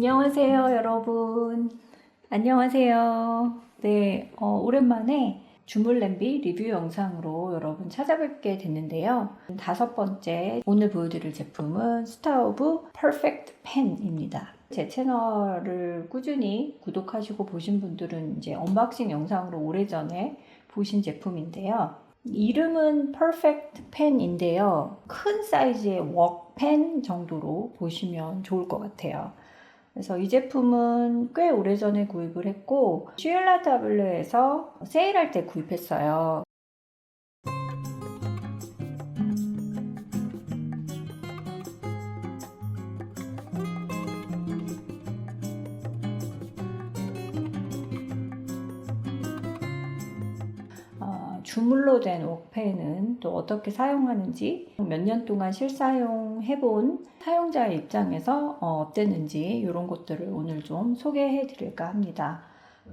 안녕하세요, 여러분. 안녕하세요. 네, 오랜만에 주물 냄비 리뷰 영상으로 여러분 찾아뵙게 됐는데요. 5번째 오늘 보여드릴 제품은 스타우브 퍼펙트 팬입니다. 제 채널을 꾸준히 구독하시고 보신 분들은 이제 언박싱 영상으로 오래전에 보신 제품인데요. 이름은 퍼펙트 팬인데요. 큰 사이즈의 웍팬 정도로 보시면 좋을 것 같아요. 그래서 이 제품은 꽤 오래전에 구입을 했고 슈일라타블레에서 세일할 때 구입했어요. 주물로 된 웍팬은 또 어떻게 사용하는지 몇 년 동안 실사용해본 사용자의 입장에서 어땠는지 이런 것들을 오늘 좀 소개해 드릴까 합니다.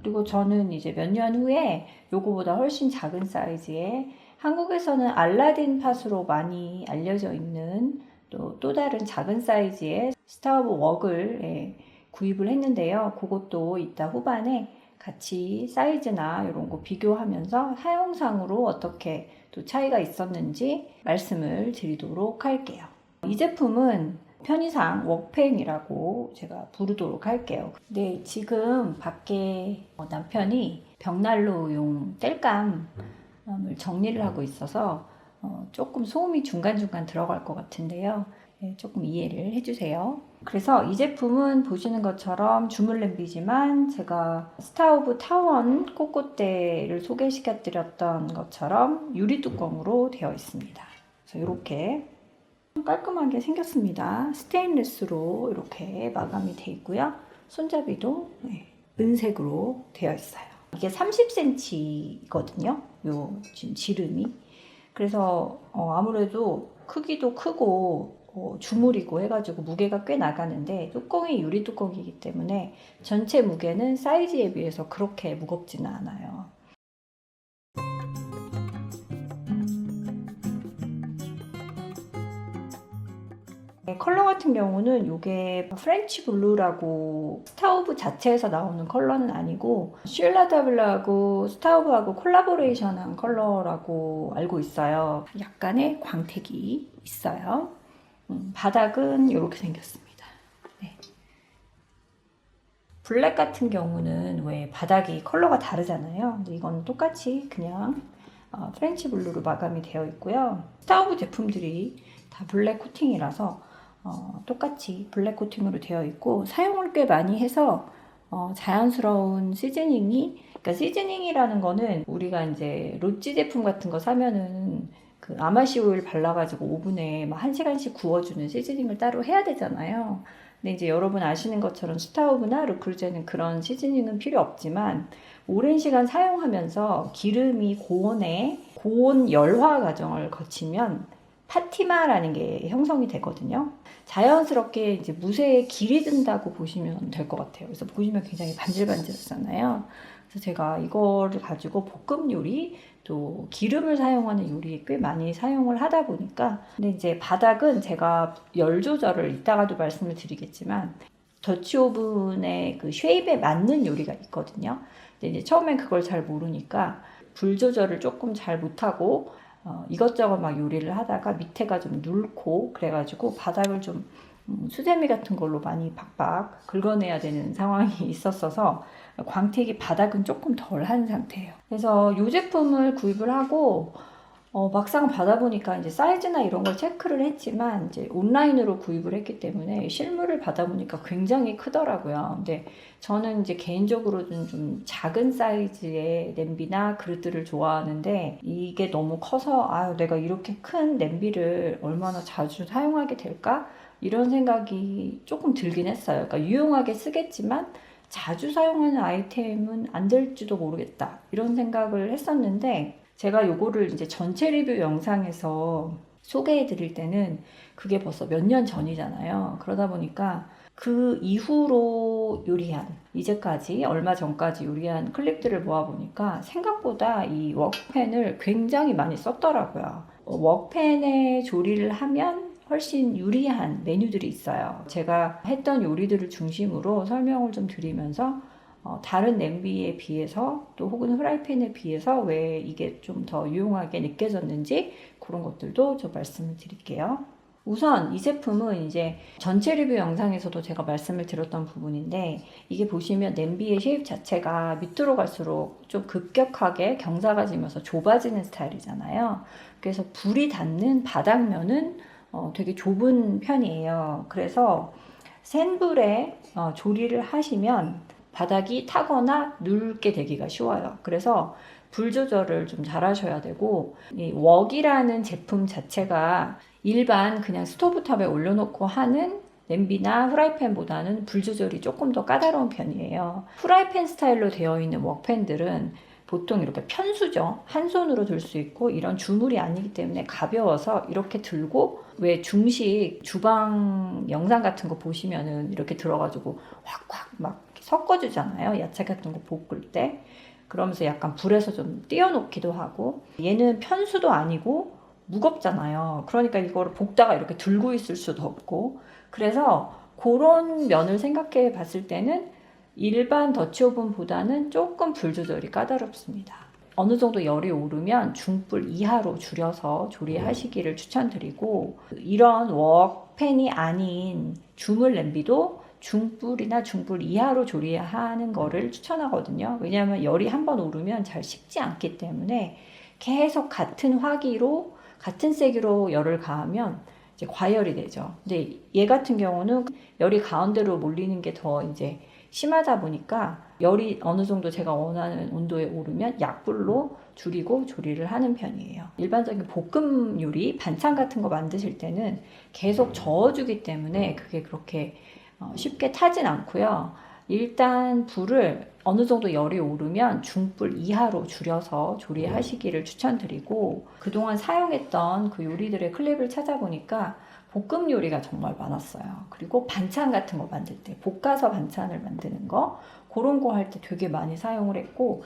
그리고 저는 이제 몇 년 후에 요거보다 훨씬 작은 사이즈의 한국에서는 알라딘 팟으로 많이 알려져 있는 또 다른 작은 사이즈의 스타우브 웍을 구입을 했는데요. 그것도 이따 후반에 같이 사이즈나 이런 거 비교하면서 사용상으로 어떻게 또 차이가 있었는지 말씀을 드리도록 할게요. 이 제품은 편의상 웍팬이라고 제가 부르도록 할게요. 근데 지금 밖에 남편이 벽난로용 땔감을 정리를 하고 있어서 조금 소음이 중간중간 들어갈 것 같은데요. 조금 이해를 해주세요. 그래서 이 제품은 보시는 것처럼 주물 냄비지만 제가 스타우브 타원 꼬꼬대를 소개시켜 드렸던 것처럼 유리 뚜껑으로 되어 있습니다. 그래서 이렇게 깔끔하게 생겼습니다. 스테인리스로 이렇게 마감이 되어 있고요. 손잡이도 은색으로 되어 있어요. 이게 30cm거든요. 요 지금 지름이. 그래서 아무래도 크기도 크고 주물이고 해가지고 무게가 꽤 나가는데 뚜껑이 유리 뚜껑이기 때문에 전체 무게는 사이즈에 비해서 그렇게 무겁지는 않아요. 컬러 같은 경우는 이게 프렌치 블루라고 스타우브 자체에서 나오는 컬러는 아니고 슈일라타블레하고 스타우브하고 콜라보레이션한 컬러라고 알고 있어요. 약간의 광택이 있어요. 바닥은 이렇게 생겼습니다. 네. 블랙 같은 경우는 왜 바닥이 컬러가 다르잖아요. 근데 이건 똑같이 그냥 프렌치 블루로 마감이 되어 있고요. 스타우브 제품들이 다 블랙 코팅이라서 똑같이 블랙 코팅으로 되어 있고 사용을 꽤 많이 해서 자연스러운 시즈닝이, 그러니까 시즈닝이라는 거는 우리가 이제 로찌 제품 같은 거 사면은 그 아마시 오일 발라가지고 오븐에 막 1시간씩 구워주는 시즈닝을 따로 해야 되잖아요. 근데 이제 여러분 아시는 것처럼 스타우브나 르크루제는 그런 시즈닝은 필요 없지만 오랜 시간 사용하면서 기름이 고온 열화 과정을 거치면 파티마라는 게 형성이 되거든요. 자연스럽게 이제 무쇠에 길이 든다고 보시면 될 것 같아요. 그래서 보시면 굉장히 반질반질하잖아요. 그래서 제가 이거를 가지고 볶음 요리, 또 기름을 사용하는 요리에 꽤 많이 사용을 하다 보니까, 근데 이제 바닥은 제가 열 조절을 이따가도 말씀을 드리겠지만 더치 오븐의 그 쉐입에 맞는 요리가 있거든요. 근데 이제 처음엔 그걸 잘 모르니까 불 조절을 조금 잘 못하고 이것저것 막 요리를 하다가 밑에가 좀 묽고 그래가지고 바닥을 좀 수세미 같은 걸로 많이 박박 긁어내야 되는 상황이 있었어서 광택이 바닥은 조금 덜한 상태예요. 그래서 이 제품을 구입을 하고 막상 받아보니까 이제 사이즈나 이런 걸 체크를 했지만 이제 온라인으로 구입을 했기 때문에 실물을 받아보니까 굉장히 크더라고요. 근데 저는 이제 개인적으로는 좀 작은 사이즈의 냄비나 그릇들을 좋아하는데 이게 너무 커서 내가 이렇게 큰 냄비를 얼마나 자주 사용하게 될까? 이런 생각이 조금 들긴 했어요. 그러니까 유용하게 쓰겠지만 자주 사용하는 아이템은 안 될지도 모르겠다. 이런 생각을 했었는데 제가 요거를 이제 전체 리뷰 영상에서 소개해 드릴 때는 그게 벌써 몇 년 전이잖아요. 그러다 보니까 그 이후로 요리한, 이제까지 얼마 전까지 요리한 클립들을 모아보니까 생각보다 이 웍팬을 굉장히 많이 썼더라고요. 웍팬에 조리를 하면 훨씬 유리한 메뉴들이 있어요. 제가 했던 요리들을 중심으로 설명을 좀 드리면서 다른 냄비에 비해서 또 혹은 프라이팬에 비해서 왜 이게 좀 더 유용하게 느껴졌는지 그런 것들도 좀 말씀을 드릴게요. 우선 이 제품은 이제 전체 리뷰 영상에서도 제가 말씀을 드렸던 부분인데, 이게 보시면 냄비의 쉐입 자체가 밑으로 갈수록 좀 급격하게 경사가 지면서 좁아지는 스타일이잖아요. 그래서 불이 닿는 바닥면은 되게 좁은 편이에요. 그래서 센 불에 조리를 하시면 바닥이 타거나 눕게 되기가 쉬워요. 그래서 불 조절을 좀 잘 하셔야 되고, 이 웍이라는 제품 자체가 일반 그냥 스토브탑에 올려놓고 하는 냄비나 프라이팬보다는 불 조절이 조금 더 까다로운 편이에요. 프라이팬 스타일로 되어 있는 웍팬들은 보통 이렇게 편수죠. 한 손으로 들 수 있고 이런 주물이 아니기 때문에 가벼워서 이렇게 들고, 왜 중식 주방 영상 같은 거 보시면은 이렇게 들어가지고 확확 막 섞어주잖아요. 야채 같은 거 볶을 때. 그러면서 약간 불에서 좀 띄워놓기도 하고, 얘는 편수도 아니고 무겁잖아요. 그러니까 이거를 볶다가 이렇게 들고 있을 수도 없고, 그래서 그런 면을 생각해 봤을 때는 일반 더치오븐보다는 조금 불 조절이 까다롭습니다. 어느 정도 열이 오르면 중불 이하로 줄여서 조리하시기를 추천드리고, 이런 웍팬이 아닌 주물 냄비도 중불이나 중불 이하로 조리하는 거를 추천하거든요. 왜냐하면 열이 한번 오르면 잘 식지 않기 때문에 계속 같은 화기로 같은 세기로 열을 가하면 이제 과열이 되죠. 근데 얘 같은 경우는 열이 가운데로 몰리는 게 더 이제 심하다 보니까 열이 어느 정도 제가 원하는 온도에 오르면 약불로 줄이고 조리를 하는 편이에요. 일반적인 볶음 요리, 반찬 같은 거 만드실 때는 계속 저어주기 때문에 그게 그렇게 쉽게 타진 않고요. 일단 불을 어느 정도 열이 오르면 중불 이하로 줄여서 조리하시기를 추천드리고, 그동안 사용했던 그 요리들의 클립을 찾아보니까 볶음 요리가 정말 많았어요. 그리고 반찬 같은 거 만들 때, 볶아서 반찬을 만드는 거, 그런 거 할 때 되게 많이 사용을 했고,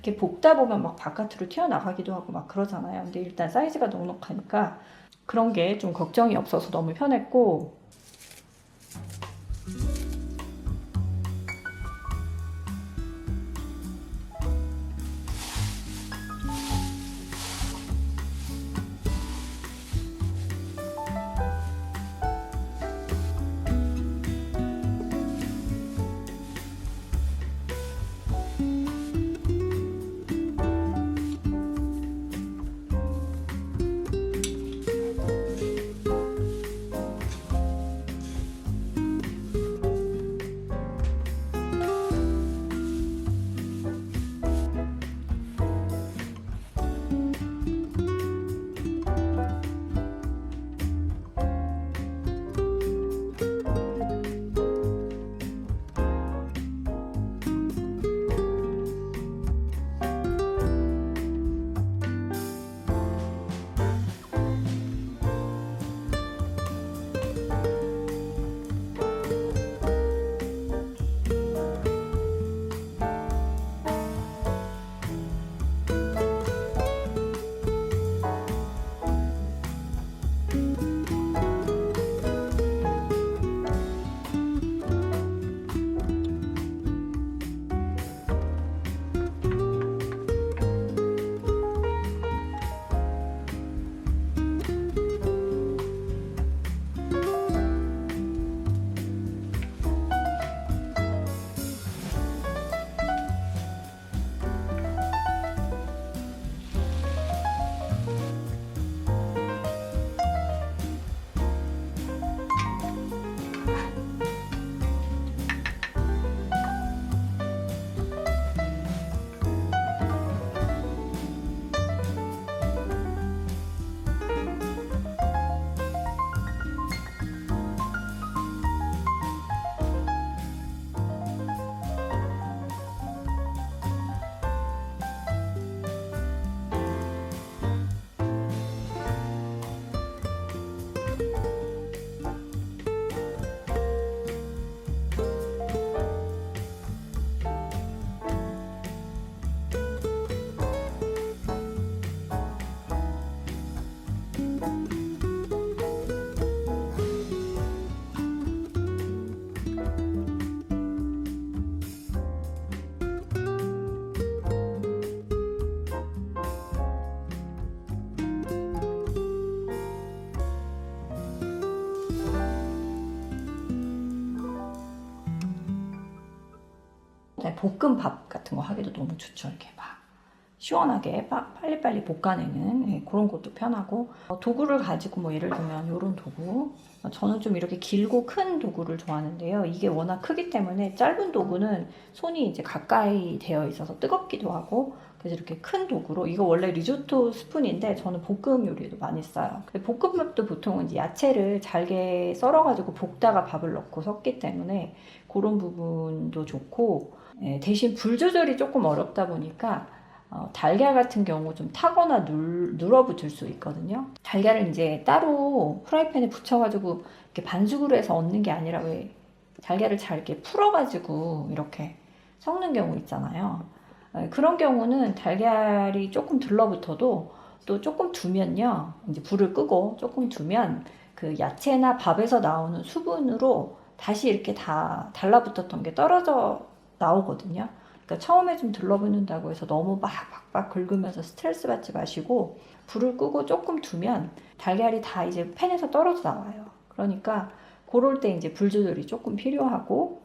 이렇게 볶다 보면 막 바깥으로 튀어나가기도 하고 막 그러잖아요. 근데 일단 사이즈가 넉넉하니까 그런 게 좀 걱정이 없어서 너무 편했고, 볶음밥 같은 거 하기도 너무 좋죠. 이렇게 막 시원하게 빨리빨리 볶아내는 그런 것도 편하고, 도구를 가지고 뭐 예를 들면 이런 도구, 저는 좀 이렇게 길고 큰 도구를 좋아하는데요. 이게 워낙 크기 때문에 짧은 도구는 손이 이제 가까이 되어 있어서 뜨겁기도 하고, 그래서 이렇게 큰 도구로, 이거 원래 리조또 스푼인데 저는 볶음 요리에도 많이 써요. 볶음밥도 보통은 이제 야채를 잘게 썰어가지고 볶다가 밥을 넣고 섞기 때문에 그런 부분도 좋고, 대신 불 조절이 조금 어렵다 보니까 달걀 같은 경우 좀 타거나 눌어붙을 수 있거든요. 달걀을 이제 따로 프라이팬에 붙여가지고 이렇게 반숙으로 해서 얹는 게 아니라, 왜 달걀을 잘 이렇게 풀어가지고 이렇게 섞는 경우 있잖아요. 그런 경우는 달걀이 조금 들러붙어도 또 조금 두면요, 이제 불을 끄고 조금 두면 그 야채나 밥에서 나오는 수분으로 다시 이렇게 다 달라붙었던 게 떨어져 나오거든요. 그러니까 처음에 좀 들러붙는다고 해서 너무 막 박박 긁으면서 스트레스 받지 마시고, 불을 끄고 조금 두면 달걀이 다 이제 팬에서 떨어져 나와요. 그러니까 그럴 때 이제 불 조절이 조금 필요하고,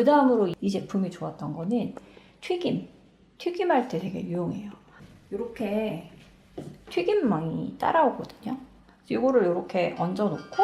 그 다음으로 이 제품이 좋았던 거는 튀김할 때 되게 유용해요. 이렇게 튀김망이 따라오거든요. 이거를 이렇게 얹어놓고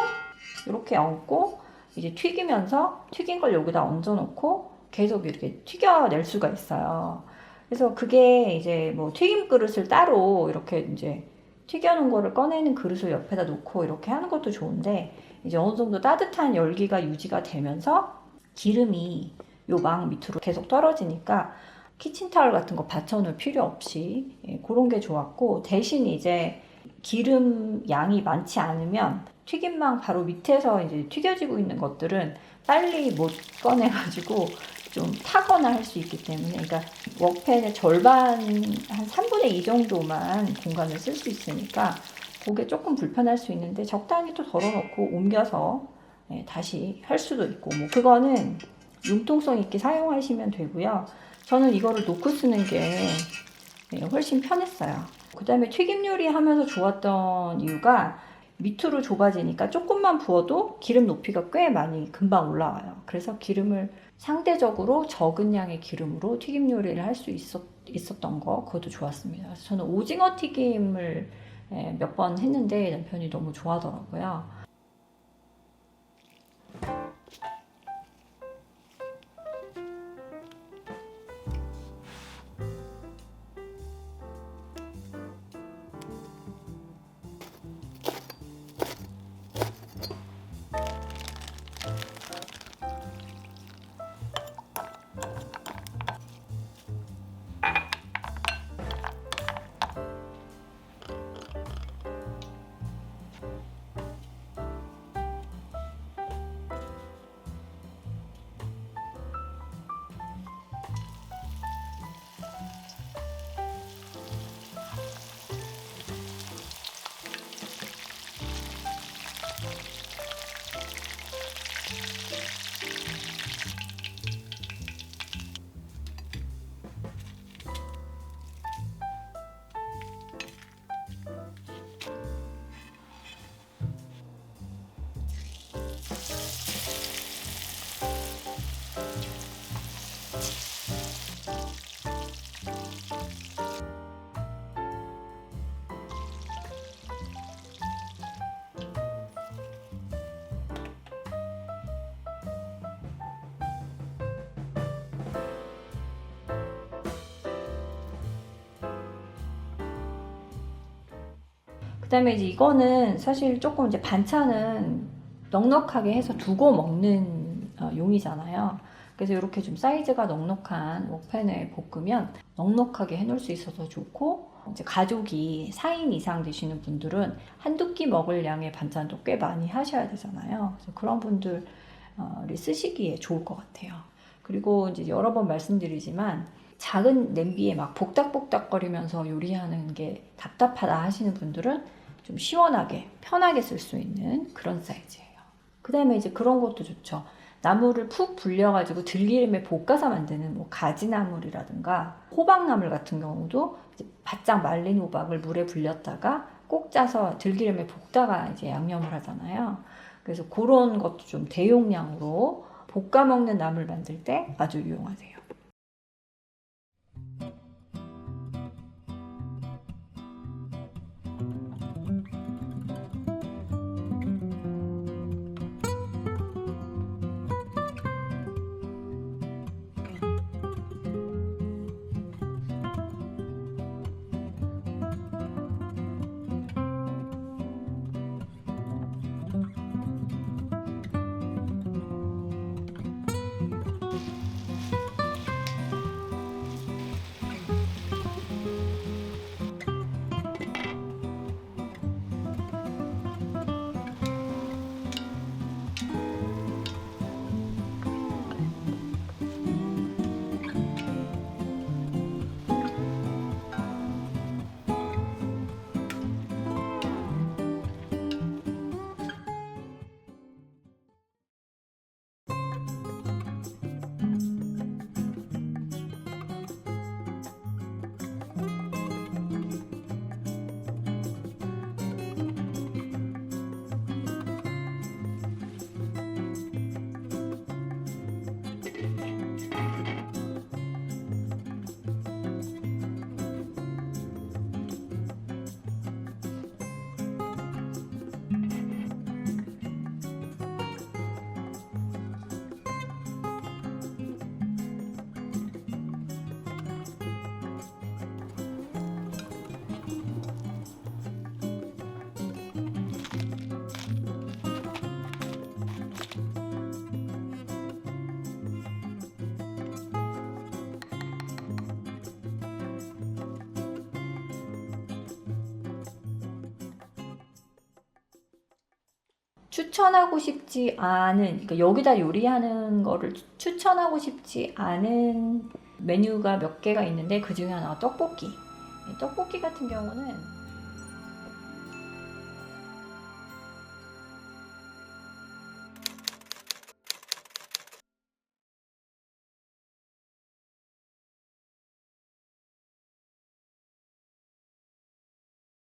이렇게 얹고 이제 튀기면서 튀긴 걸 여기다 얹어놓고 계속 이렇게 튀겨낼 수가 있어요. 그래서 그게 이제 뭐 튀김 그릇을 따로 이렇게 이제 튀겨놓은 거를 꺼내는 그릇을 옆에다 놓고 이렇게 하는 것도 좋은데, 이제 어느 정도 따뜻한 열기가 유지가 되면서 기름이 요 망 밑으로 계속 떨어지니까 키친타월 같은 거 받쳐놓을 필요 없이 그런 게 좋았고, 대신 이제 기름 양이 많지 않으면 튀김망 바로 밑에서 이제 튀겨지고 있는 것들은 빨리 못 꺼내가지고 좀 타거나 할 수 있기 때문에, 그러니까 웍팬의 절반 한 3분의 2 정도만 공간을 쓸 수 있으니까 그게 조금 불편할 수 있는데, 적당히 또 덜어놓고 옮겨서 다시 할 수도 있고, 뭐 그거는 융통성 있게 사용하시면 되고요. 저는 이거를 놓고 쓰는 게 훨씬 편했어요. 그 다음에 튀김 요리 하면서 좋았던 이유가 밑으로 좁아지니까 조금만 부어도 기름 높이가 꽤 많이 금방 올라와요. 그래서 기름을 상대적으로 적은 양의 기름으로 튀김 요리를 할 수 있었던 거, 그것도 좋았습니다. 그래서 저는 오징어 튀김을 몇 번 했는데 남편이 너무 좋아하더라고요. 그 다음에 이제 이거는 사실 조금 이제 반찬은 넉넉하게 해서 두고 먹는 용이잖아요. 그래서 이렇게 좀 사이즈가 넉넉한 웍팬에 볶으면 넉넉하게 해놓을 수 있어서 좋고, 이제 가족이 4인 이상 되시는 분들은 한두 끼 먹을 양의 반찬도 꽤 많이 하셔야 되잖아요. 그래서 그런 분들이 쓰시기에 좋을 것 같아요. 그리고 이제 여러 번 말씀드리지만 작은 냄비에 막 복닥복닥거리면서 요리하는 게 답답하다 하시는 분들은 좀 시원하게 편하게 쓸 수 있는 그런 사이즈예요. 그 다음에 이제 그런 것도 좋죠. 나물을 푹 불려가지고 들기름에 볶아서 만드는 뭐 가지나물이라든가 호박나물 같은 경우도 이제 바짝 말린 호박을 물에 불렸다가 꼭 짜서 들기름에 볶다가 이제 양념을 하잖아요. 그래서 그런 것도 좀 대용량으로 볶아 먹는 나물 만들 때 아주 유용하세요. 추천하고 싶지 않은, 그러니까 여기다 요리하는 거를 추천하고 싶지 않은 메뉴가 몇 개가 있는데 그 중에 하나가 떡볶이. 이 떡볶이 같은 경우는